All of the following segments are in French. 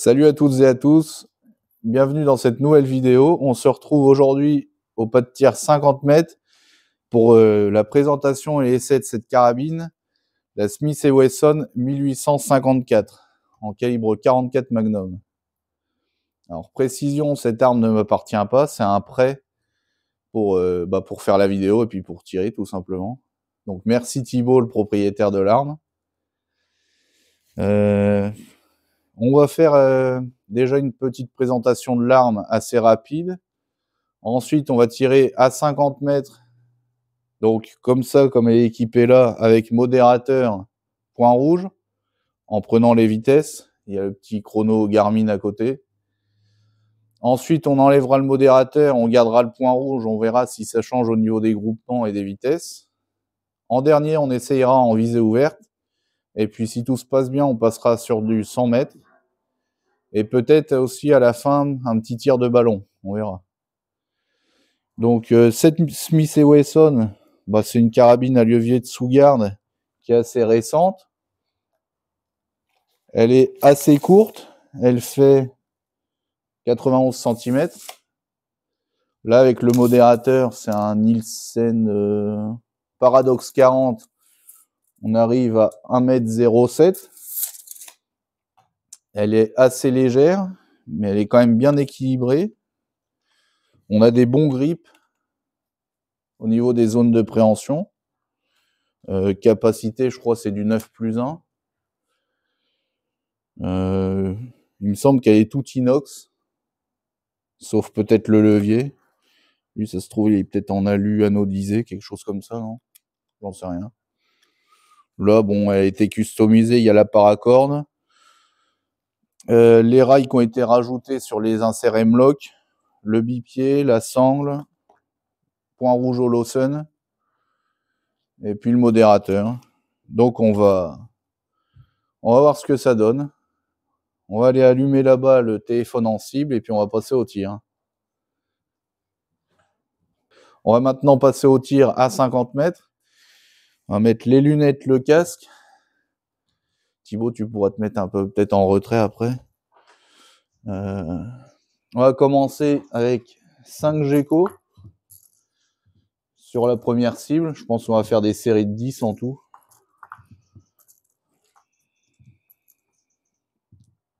Salut à toutes et à tous, bienvenue dans cette nouvelle vidéo. On se retrouve aujourd'hui au pas de tir 50 mètres pour la présentation et l'essai de cette carabine, la Smith & Wesson 1854 en calibre 44 Magnum. Alors précision, cette arme ne m'appartient pas, c'est un prêt pour faire la vidéo et puis pour tirer tout simplement. Donc merci Thibaut, le propriétaire de l'arme. On va faire déjà une petite présentation de l'arme assez rapide. Ensuite, on va tirer à 50 mètres. Donc, comme ça, comme elle est équipée là, avec modérateur, point rouge, en prenant les vitesses. Il y a le petit chrono Garmin à côté. Ensuite, on enlèvera le modérateur, on gardera le point rouge, on verra si ça change au niveau des groupements et des vitesses. En dernier, on essayera en visée ouverte. Et puis, si tout se passe bien, on passera sur du 100 mètres. Et peut-être aussi à la fin, un petit tir de ballon. On verra. Donc, cette Smith & Wesson, c'est une carabine à levier de sous-garde qui est assez récente. Elle est assez courte. Elle fait 91 cm. Là, avec le modérateur, c'est un Nielsen Paradox 40. On arrive à 1,07 m. Elle est assez légère, mais elle est quand même bien équilibrée. On a des bons grips au niveau des zones de préhension. Capacité, je crois, c'est du 9+1. Il me semble qu'elle est toute inox, sauf peut-être le levier. Lui, ça se trouve, il est peut-être en alu anodisé, quelque chose comme ça, non? J'en sais rien. Là, bon, elle a été customisée, il y a la paracorde. Les rails qui ont été rajoutés sur les inserts M-Lock, le bipied, la sangle, point rouge au Lawson, et puis le modérateur. Donc on va voir ce que ça donne. On va aller allumer là-bas le téléphone en cible et puis on va passer au tir. On va maintenant passer au tir à 50 mètres. On va mettre les lunettes, le casque. Thibaut, tu pourras te mettre un peu peut-être en retrait après. On va commencer avec 5 GECO sur la première cible. Je pense qu'on va faire des séries de 10 en tout.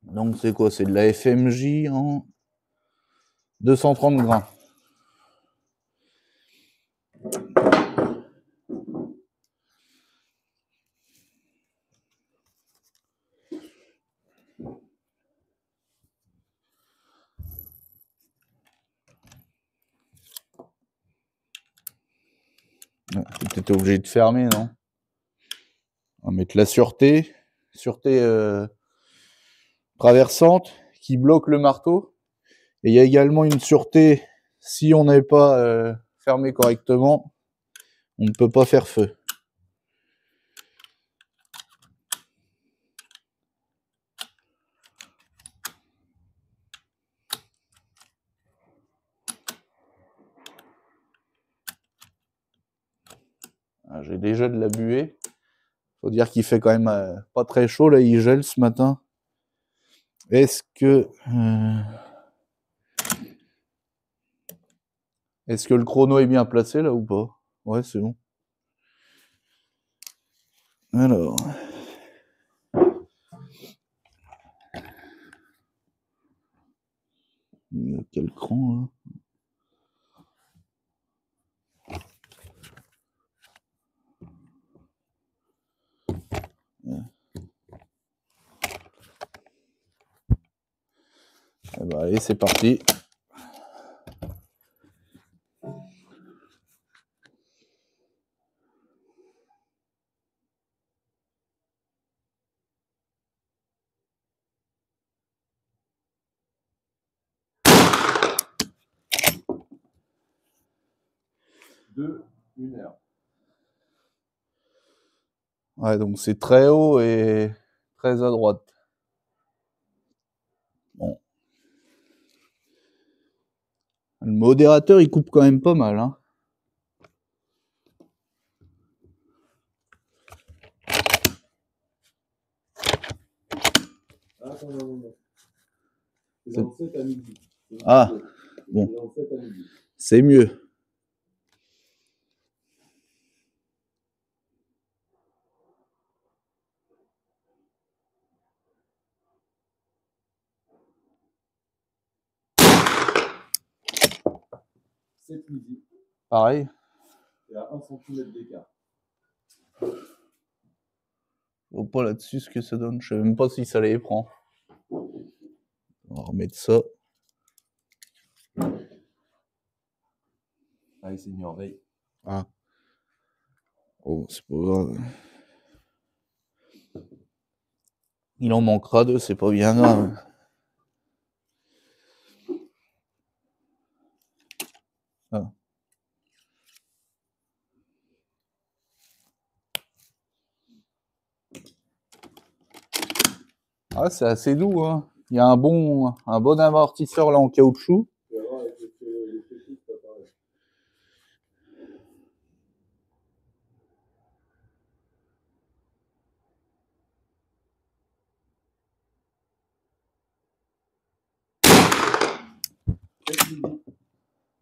Donc c'est quoi? C'est de la FMJ en 230 grains. T'es peut-être obligé de fermer, non? On va mettre la sûreté traversante qui bloque le marteau. Et il y a également une sûreté, si on n'est pas fermé correctement, on ne peut pas faire feu. J'ai déjà de la buée. Faut dire qu'il fait quand même pas très chaud, là, il gèle ce matin. Est-ce que le chrono est bien placé là ou pas? Ouais, c'est bon. Alors. Il y a quel cran là? Eh ben, allez, c'est parti. Une heure. Ouais, donc c'est très haut et très à droite. Bon. Le modérateur, il coupe quand même pas mal, hein. lancette à midi. Ah, bon. Lancette à midi. C'est mieux. C'est midi. Pareil. Et à 1 cm d'écart. Je vois pas là-dessus ce que ça donne. Je sais même pas si ça les prend. On va remettre ça. Ah, il s'est mis en veille. Ah. Oh, c'est pas grave. Il en manquera deux, c'est pas bien grave. Ah. Ah, c'est assez doux, hein. Il y a un bon amortisseur là en caoutchouc. Tu vas voir avec les fétiches, pas pareil.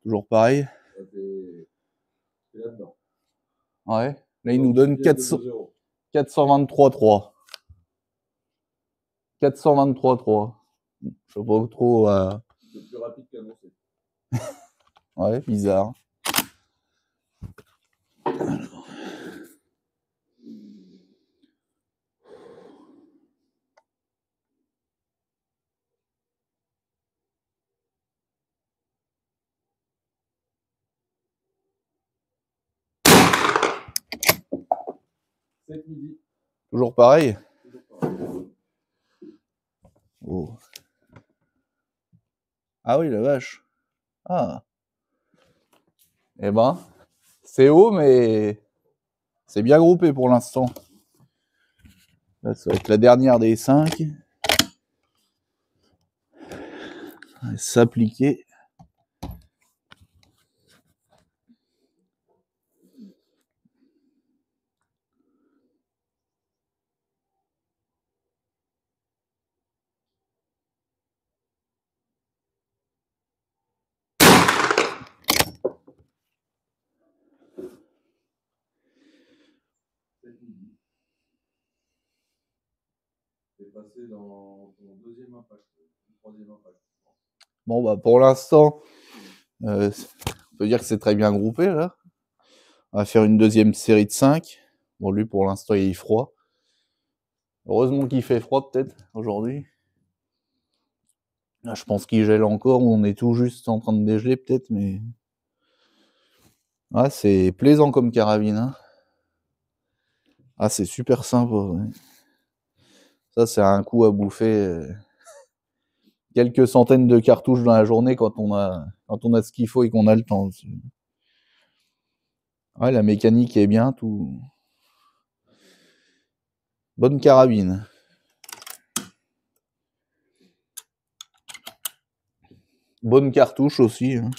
Toujours pareil. C'est là-dedans. Ouais. Là, il nous donne 423,3. 423,3. Je sais pas trop. C'est plus rapide qu'annoncé. Ouais, bizarre. C'est midi. Toujours pareil. Toujours pareil. Oh. Ah oui, la vache. Ah. Eh ben, c'est haut, mais c'est bien groupé pour l'instant. Là, ça va être la dernière des 5. S'appliquer. C'est passé dans ton deuxième impact, troisième impact. Bon, bah, pour l'instant, on peut dire que c'est très bien groupé, là. On va faire une deuxième série de 5. Bon, lui, pour l'instant, il est froid. Heureusement qu'il fait froid, peut-être, aujourd'hui. Là, je pense qu'il gèle encore, ou on est tout juste en train de dégeler, peut-être, mais... Ah, c'est plaisant comme carabine, hein. Ah, c'est super sympa, ouais. Ça, c'est un coup à bouffer quelques centaines de cartouches dans la journée quand on a ce qu'il faut et qu'on a le temps. Ouais, la mécanique est bien, tout. Bonne carabine. Bonne cartouche aussi, hein.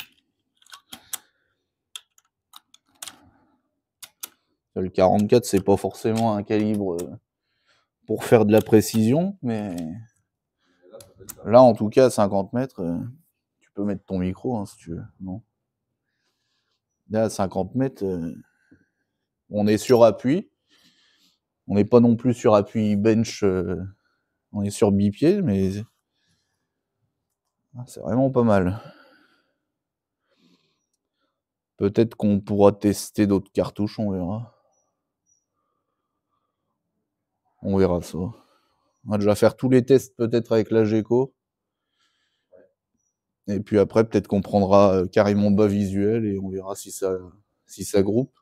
Le 44, c'est pas forcément un calibre pour faire de la précision, mais là, en tout cas, à 50 mètres, tu peux mettre ton micro, hein, si tu veux. Non. Là, à 50 mètres, on est sur appui. On n'est pas non plus sur appui bench, on est sur bipied, mais c'est vraiment pas mal. Peut-être qu'on pourra tester d'autres cartouches, on verra. On verra ça. On va déjà faire tous les tests peut-être avec la GECO. Et puis après, peut-être qu'on prendra carrément bas visuel et on verra si ça groupe.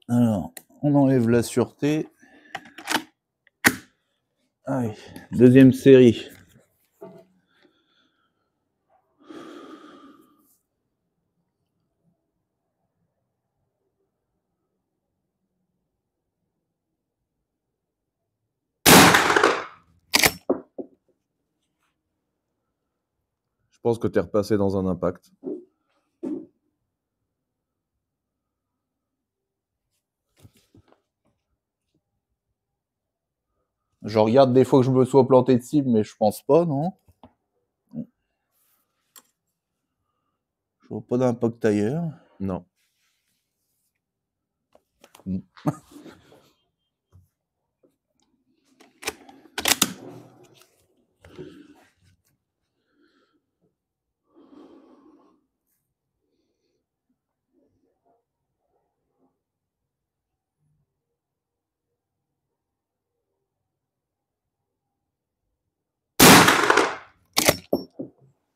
Alors, on enlève la sûreté. Allez, deuxième série. Je pense que tu es repassé dans un impact. Je regarde des fois que je me sois planté de cible, mais je pense pas, non. Je vois pas d'impact ailleurs. Non.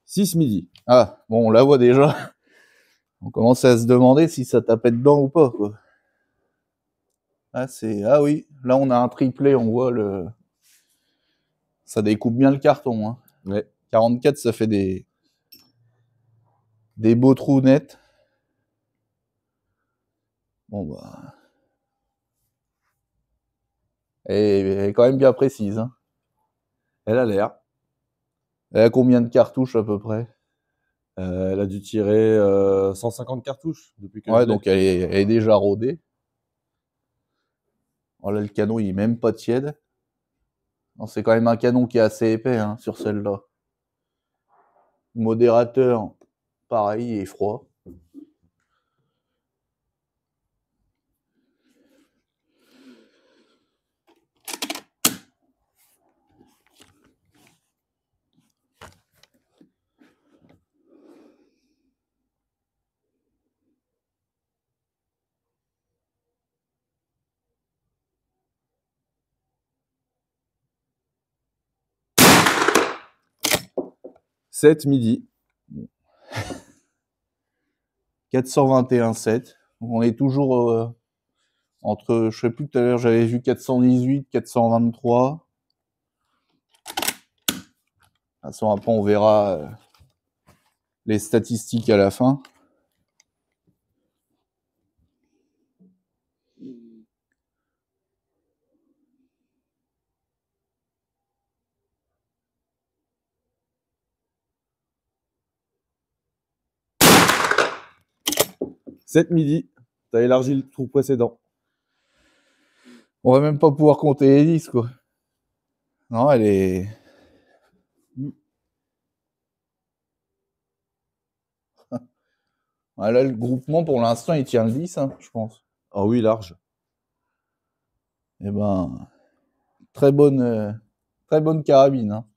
Six midi. Ah, bon, on la voit déjà. On commence à se demander si ça tapait dedans ou pas, quoi. Ah, ah oui, là on a un triplé, on voit le... Ça découpe bien le carton, hein. Ouais. 44, ça fait des beaux trous nets. Bon, bah... Elle est quand même bien précise, hein. Elle a l'air. Elle a combien de cartouches, à peu près? Elle a dû tirer 150 cartouches depuis que je Ouais, l'ai. donc elle est déjà rodée. Oh là, le canon, il est même pas tiède. Non, c'est quand même un canon qui est assez épais, hein, sur celle-là. Le modérateur, pareil, il est froid. Sept midi. 421,7. Donc on est toujours entre, je sais plus, tout à l'heure j'avais vu 418, 423. De toute façon, après on verra les statistiques à la fin. Sept midi. T'as élargi le trou précédent. On va même pas pouvoir compter les 10, quoi. Non, elle est... Ah, là, le groupement, pour l'instant, il tient le 10, hein, je pense. Ah oui, large. Eh ben, très bonne carabine, hein.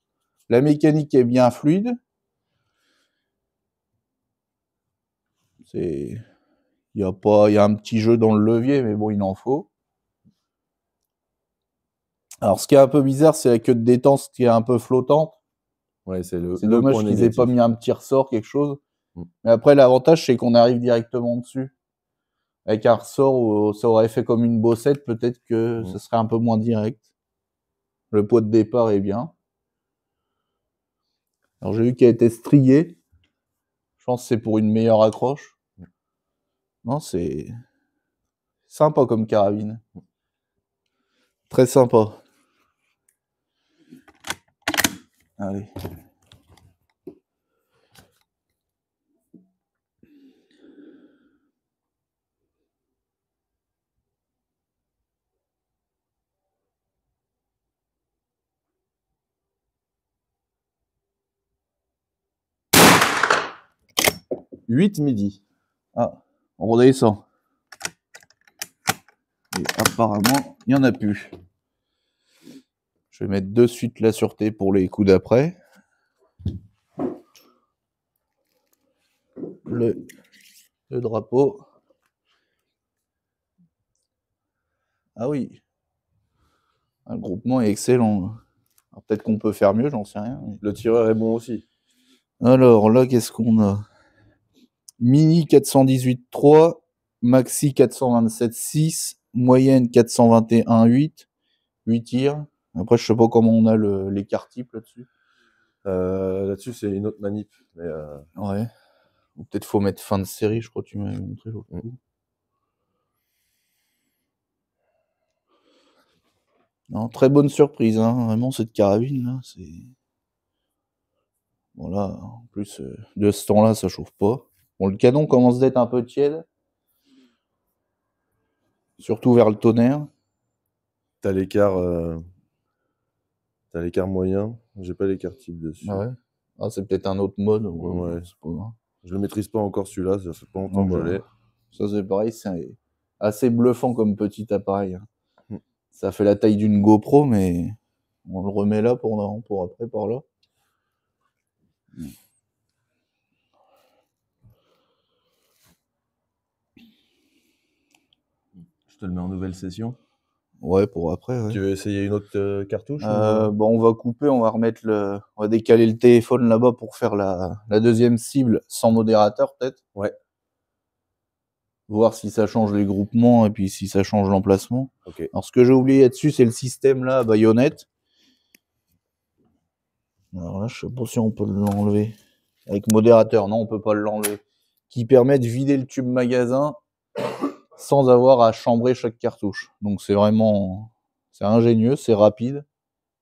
La mécanique est bien fluide. Il y a un petit jeu dans le levier, mais bon, il en faut. Alors, ce qui est un peu bizarre, c'est la queue de détente qui est un peu flottante. Ouais, c'est le dommage point qu'ils aient pas négatif. mis un petit ressort, quelque chose. Mm. Mais après, l'avantage, c'est qu'on arrive directement dessus. Avec un ressort où ça aurait fait comme une bossette, peut-être que ce serait un peu moins direct. Le poids de départ est bien. Alors, j'ai vu qu'elle était striée. Je pense que c'est pour une meilleure accroche. Non, c'est sympa comme carabine. Très sympa. Allez. Huit midi. Ah, on redescend. Et apparemment, il n'y en a plus. Je vais mettre de suite la sûreté pour les coups d'après. Le drapeau. Ah oui. Le groupement est excellent. Peut-être qu'on peut faire mieux, j'en sais rien. Mais... Le tireur est bon aussi. Alors là, qu'est-ce qu'on a? Mini 418.3, Maxi 427.6, moyenne 421.8, 8 tirs. Après, je sais pas comment on a l'écart type là-dessus. Là-dessus, c'est une autre manip. Mais Ouais. Ou peut-être faut mettre fin de série, je crois que tu m'avais montré l'autre coup. Non, très bonne surprise, hein. Vraiment, cette carabine là, c'est... Voilà, en plus, de ce temps-là, ça chauffe pas. Bon, le canon commence d'être un peu tiède. Surtout vers le tonnerre. t'as l'écart T'as l'écart moyen, j'ai pas l'écart type dessus. Ah ouais. Ah, c'est peut-être un autre mode. Ouais. C'est pas grave. Je le maîtrise pas encore celui-là, ça fait pas longtemps que je l'ai. Ça c'est pareil, c'est assez bluffant comme petit appareil. Mm. Ça fait la taille d'une GoPro, mais on le remet là pour après par là. Je te le mets en nouvelle session. Ouais, pour après. Ouais. Tu veux essayer une autre cartouche Bon, on va couper, on va remettre on va décaler le téléphone là-bas pour faire la deuxième cible sans modérateur peut-être. Ouais. Voir si ça change les groupements et puis si ça change l'emplacement. Ok. Alors ce que j'ai oublié là-dessus, c'est le système là, baïonnette. Alors là, je sais pas si on peut l'enlever. Avec modérateur, non, on peut pas l'enlever. Qui permet de vider le tube magasin sans avoir à chambrer chaque cartouche. Donc c'est vraiment, c'est ingénieux, c'est rapide,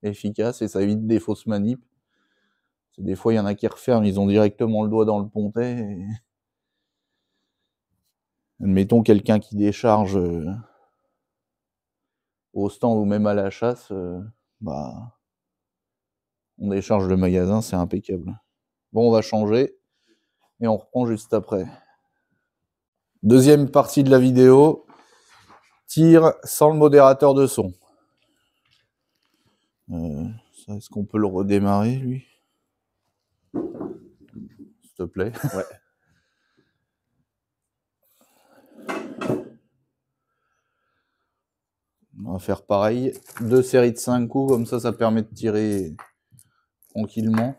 efficace et ça évite des fausses manips. Des fois, il y en a qui referment, ils ont directement le doigt dans le pontet. Et... Admettons quelqu'un qui décharge au stand ou même à la chasse, bah, on décharge le magasin, c'est impeccable. Bon, on va changer et on reprend juste après. Deuxième partie de la vidéo, tir sans le modérateur de son. Ça, est-ce qu'on peut le redémarrer, lui? S'il te plaît. Ouais. On va faire pareil. 2 séries de 5 coups, comme ça permet de tirer tranquillement.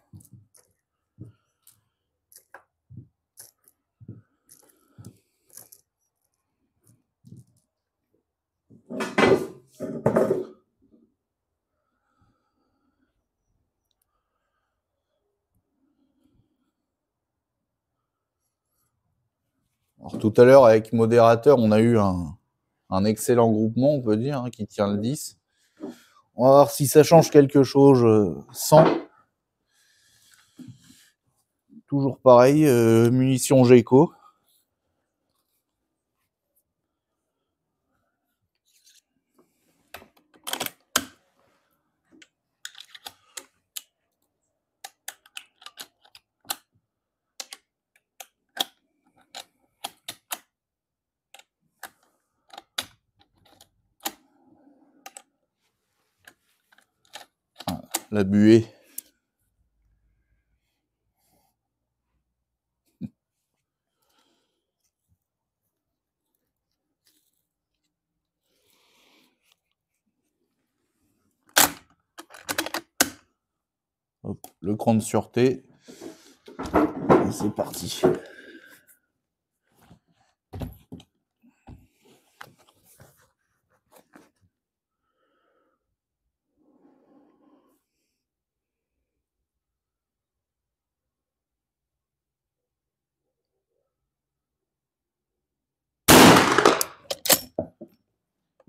Alors, tout à l'heure, avec modérateur, on a eu un excellent groupement, on peut dire, hein, qui tient le 10. On va voir si ça change quelque chose sans. Toujours pareil, munitions Geco. La buée. Hop, le cran de sûreté. Et c'est parti.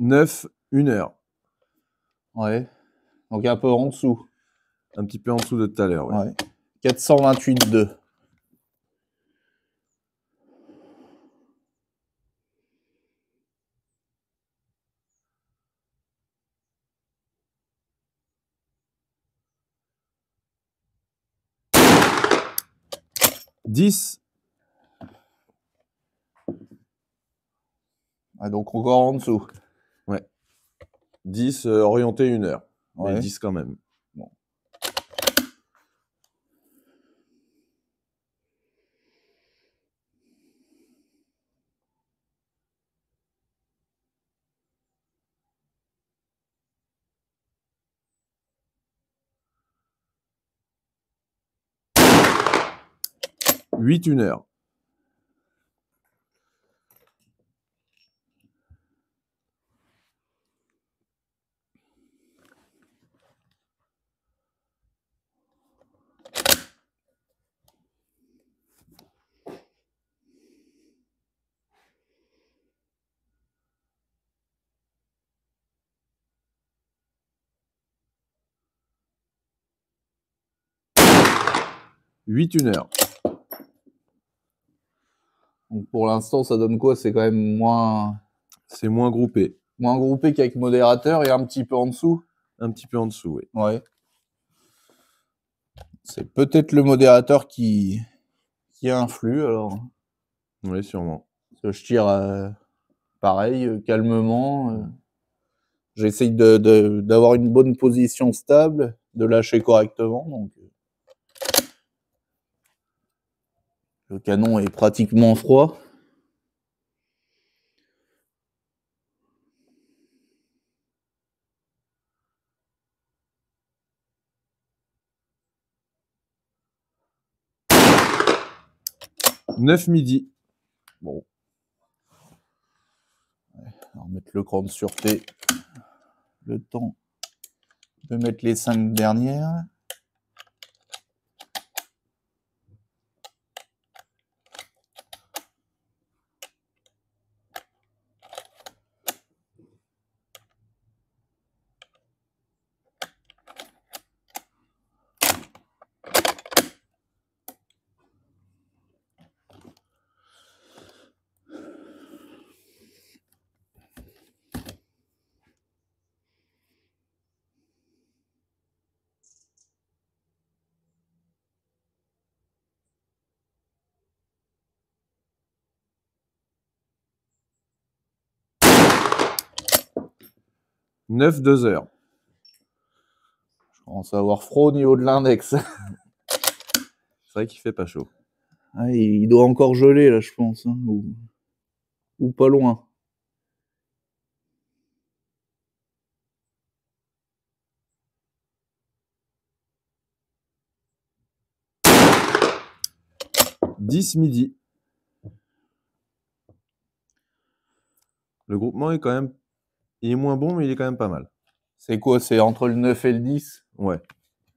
Neuf, 1 heure. Ouais. Donc un peu en dessous. Un petit peu en dessous de tout à l'heure, ouais. Ouais. 428,2. « 10. Ah, donc encore en dessous. Ouais. 10 orienté 1 heure. Ouais. Mais 10 quand même. Bon. Huit, 1 heure. Huit, 1 heure. Donc pour l'instant, ça donne quoi? C'est quand même moins C'est moins groupé. groupé qu'avec modérateur et un petit peu en dessous. Un petit peu en dessous, oui. Ouais. C'est peut-être le modérateur qui influe, alors. Oui, sûrement. Parce que je tire pareil, calmement. J'essaye d'avoir une bonne position stable, de lâcher correctement. Donc, le canon est pratiquement froid. Neuf midi. Bon. Alors, mettre le cran de sûreté. Le temps de mettre les 5 dernières. Neuf 2 heures. Je commence à avoir froid au niveau de l'index. C'est vrai qu'il fait pas chaud. Ah, il doit encore geler, là, je pense. Hein, ou pas loin. Dix midi. Le groupement est quand même... Il est moins bon, mais il est quand même pas mal. C'est quoi? C'est entre le 9 et le 10? Ouais.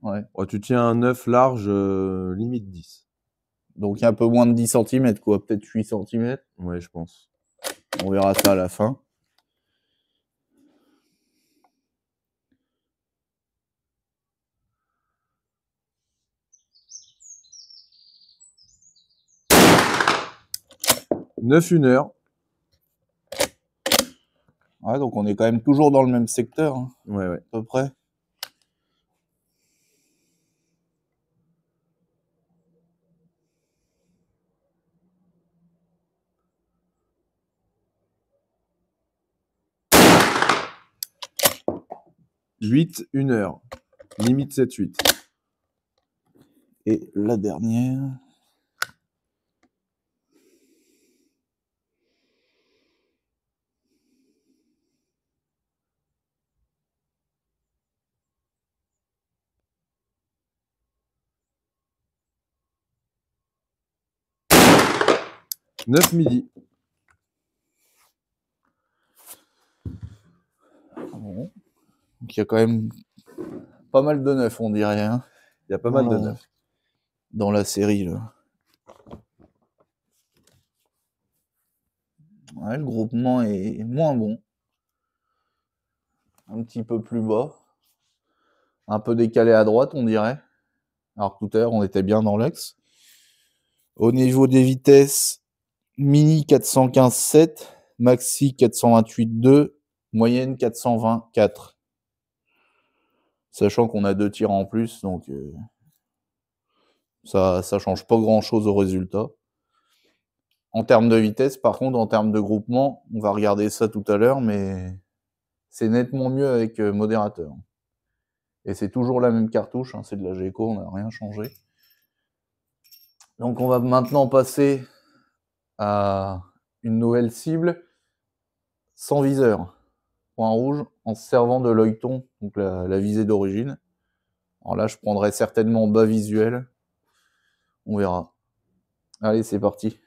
Ouais. Oh, tu tiens un 9 large, limite 10. Donc, il y a un peu moins de 10 cm, quoi. Peut-être 8 cm. Ouais, je pense. On verra ça à la fin. Neuf 1 heure. Ouais, donc on est quand même toujours dans le même secteur, hein, Ouais, ouais. à peu près. Huit 1 heure. Limite 7-8. Et la dernière. Neuf midi. Bon. Donc il y a quand même pas mal de neufs, on dirait, hein, Il y a pas mal de neufs. dans la série, là. Ouais, le groupement est moins bon. Un petit peu plus bas. Un peu décalé à droite, on dirait. Alors que tout à l'heure, on était bien dans l'axe. Au niveau des vitesses, mini 415.7, maxi 428.2, moyenne 420.4. Sachant qu'on a 2 tirs en plus, donc ça change pas grand-chose au résultat. En termes de vitesse, par contre, en termes de groupement, on va regarder ça tout à l'heure, mais c'est nettement mieux avec modérateur. Et c'est toujours la même cartouche, hein, c'est de la Geco, on n'a rien changé. Donc on va maintenant passer à une nouvelle cible sans viseur. Point rouge, en se servant de l'œilleton, donc la visée d'origine. Alors là, je prendrai certainement bas visuel. On verra. Allez, c'est parti.